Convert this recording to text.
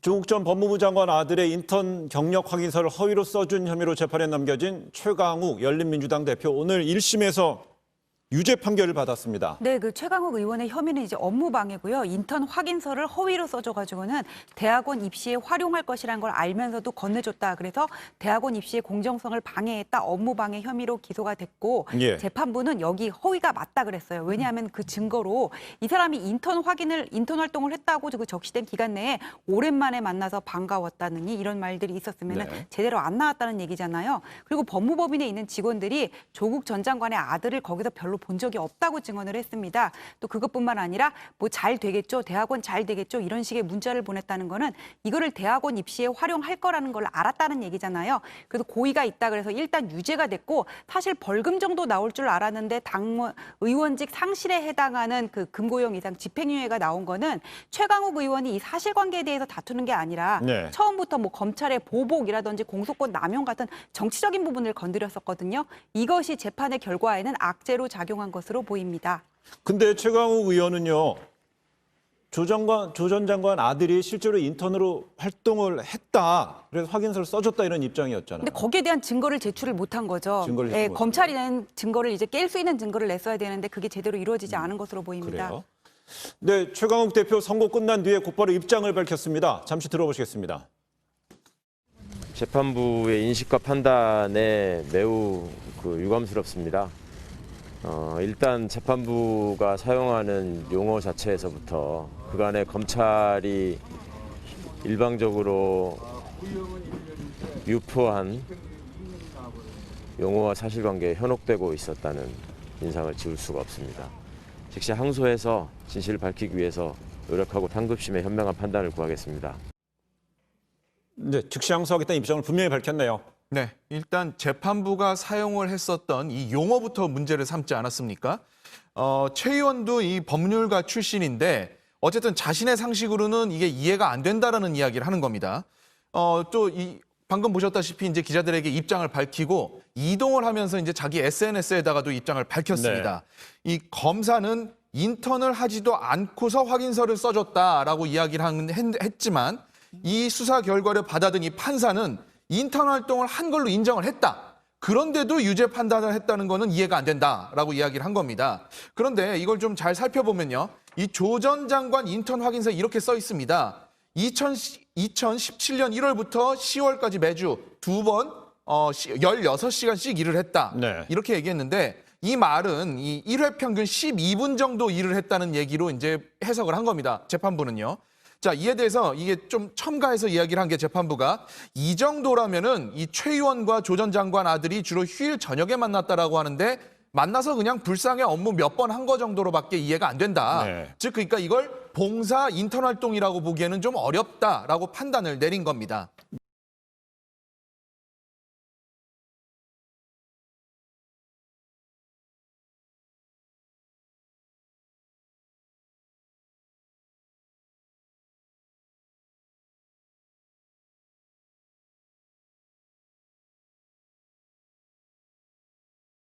조국 전 법무부 장관 아들의 인턴 경력 확인서를 허위로 써준 혐의로 재판에 넘겨진 최강욱 열린민주당 대표 오늘 1심에서 유죄 판결을 받았습니다. 네, 그 최강욱 의원의 혐의는 이제 업무방해고요. 인턴 확인서를 허위로 써줘가지고는 대학원 입시에 활용할 것이라는 걸 알면서도 건네줬다. 그래서 대학원 입시의 공정성을 방해했다. 업무방해 혐의로 기소가 됐고 예. 재판부는 여기 허위가 맞다 그랬어요. 왜냐하면 그 증거로 이 사람이 인턴 활동을 했다고 그 적시된 기간 내에 오랜만에 만나서 반가웠다느니 이런 말들이 있었으면 네. 제대로 안 나왔다는 얘기잖아요. 그리고 법무법인에 있는 직원들이 조국 전 장관의 아들을 거기서 별로 본 적이 없다고 증언을 했습니다. 또 그것뿐만 아니라 뭐 잘 되겠죠, 대학원 잘 되겠죠 이런 식의 문자를 보냈다는 거는 이거를 대학원 입시에 활용할 거라는 걸 알았다는 얘기잖아요. 그래서 고의가 있다 그래서 일단 유죄가 됐고 사실 벌금 정도 나올 줄 알았는데 의원직 상실에 해당하는 그 금고형 이상 집행유예가 나온 거는 최강욱 의원이 이 사실관계에 대해서 다투는 게 아니라 네. 처음부터 뭐 검찰의 보복이라든지 공소권 남용 같은 정치적인 부분을 건드렸었거든요. 이것이 재판의 결과에는 악재로 작용한 것으로 보입니다. 근데 최강욱 의원은요. 조 전 장관 아들이 실제로 인턴으로 활동을 했다. 그래서 확인서를 써줬다 이런 입장이었잖아요. 근데 거기에 대한 증거를 제출을 못한 거죠. 증거를 제출 못한 검찰이 낸 증거를 이제 깰 수 있는 증거를 냈어야 되는데 그게 제대로 이루어지지 않은 것으로 보입니다. 그래요? 네, 최강욱 대표 선고 끝난 뒤에 곧바로 입장을 밝혔습니다. 잠시 들어보시겠습니다. 재판부의 인식과 판단에 매우 유감스럽습니다. 일단 재판부가 사용하는 용어 자체에서부터 그간의 검찰이 일방적으로 유포한 용어와 사실관계에 현혹되고 있었다는 인상을 지울 수가 없습니다. 즉시 항소해서 진실을 밝히기 위해서 노력하고 상급심의 현명한 판단을 구하겠습니다. 네, 즉시 항소하겠다는 입장을 분명히 밝혔네요. 네, 일단 재판부가 사용을 했었던 이 용어부터 문제를 삼지 않았습니까? 최 의원도 이 법률가 출신인데 어쨌든 자신의 상식으로는 이게 이해가 안 된다라는 이야기를 하는 겁니다. 방금 보셨다시피 이제 기자들에게 입장을 밝히고 이동을 하면서 이제 자기 SNS에다가도 입장을 밝혔습니다. 이 검사는 인턴을 하지도 않고서 확인서를 써줬다라고 이야기를 했지만 이 수사 결과를 받아든 이 판사는 인턴 활동을 한 걸로 인정을 했다. 그런데도 유죄 판단을 했다는 거는 이해가 안 된다라고 이야기를 한 겁니다. 그런데 이걸 좀 잘 살펴보면요. 이 조 전 장관 인턴 확인서에 이렇게 써 있습니다. 2017년 1월부터 10월까지 매주 2번 16시간씩 일을 했다. 네. 이렇게 얘기했는데 이 말은 이 1회 평균 12분 정도 일을 했다는 얘기로 이제 해석을 한 겁니다. 재판부는요. 자, 이에 대해서 이게 좀 첨가해서 이야기를 한 게 재판부가 이 정도라면은 이 최 의원과 조 전 장관 아들이 주로 휴일 저녁에 만났다라고 하는데 만나서 그냥 불쌍해 업무 몇 번 한 거 정도로밖에 이해가 안 된다. 네. 즉 그러니까 이걸 봉사 인턴 활동이라고 보기에는 좀 어렵다라고 판단을 내린 겁니다.